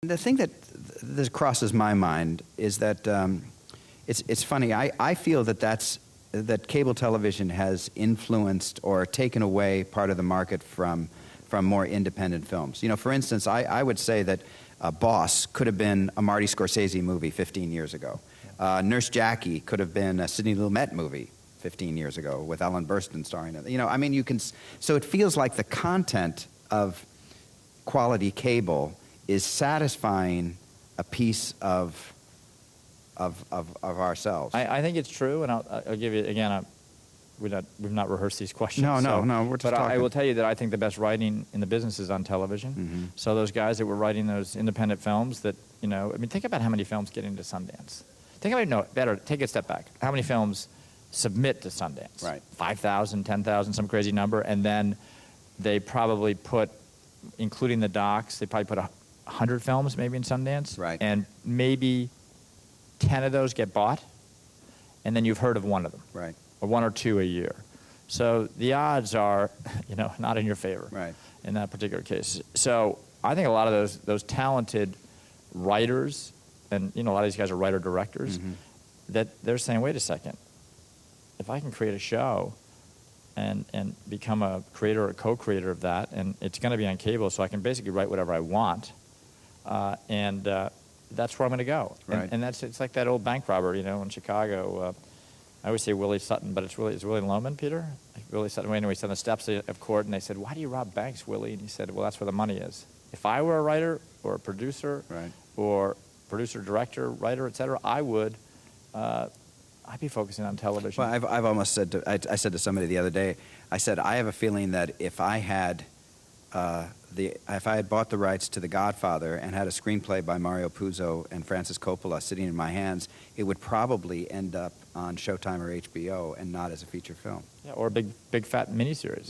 The thing that crosses my mind is that it's funny. I feel that cable television has influenced or taken away part of the market from more independent films. You know, for instance, I would say that Boss could have been a Marty Scorsese movie 15 years ago. Nurse Jackie could have been a Sidney Lumet movie 15 years ago with Ellen Burstyn starring it. You know, I mean, you can. So it feels like the content of quality cable is satisfying a piece of ourselves. I think it's true, and I'll give you again. We've not rehearsed these questions. No, we're just talking. I will tell you that I think the best writing in the business is on television. Mm-hmm. So those guys that were writing those independent films that, you know, I mean, think about how many films get into Sundance. Think about, no, better, take a step back. How many films submit to Sundance? Right. 5,000, 10,000, some crazy number, and then they probably put, including the docs, they probably put 100 films maybe in Sundance. Right. And maybe 10 of those get bought, and then you've heard of one of them. Right. Or 1 or 2 a year. So the odds are, you know, not in your favor. Right. In that particular case. So I think a lot of those talented writers, and, you know, a lot of these guys are writer-directors, mm-hmm. that they're saying, wait a second, if I can create a show and become a creator or co-creator of that, and it's going to be on cable, so I can basically write whatever I want, and that's where I'm going to go. Right. And it's like that old bank robber, you know, in Chicago. I always say Willie Sutton, but it's Willie Loman, Peter? Like Willie Sutton, anyway, he's on the steps of court, and they said, why do you rob banks, Willie? And he said, well, that's where the money is. If I were a writer or a producer, right. or producer, director, writer, et cetera, I'd be focusing on television. Well, I've almost said I said to somebody the other day, I said, I have a feeling that if I had bought the rights to The Godfather and had a screenplay by Mario Puzo and Francis Coppola sitting in my hands, it would probably end up on Showtime or HBO and not as a feature film. Yeah, or a big fat miniseries.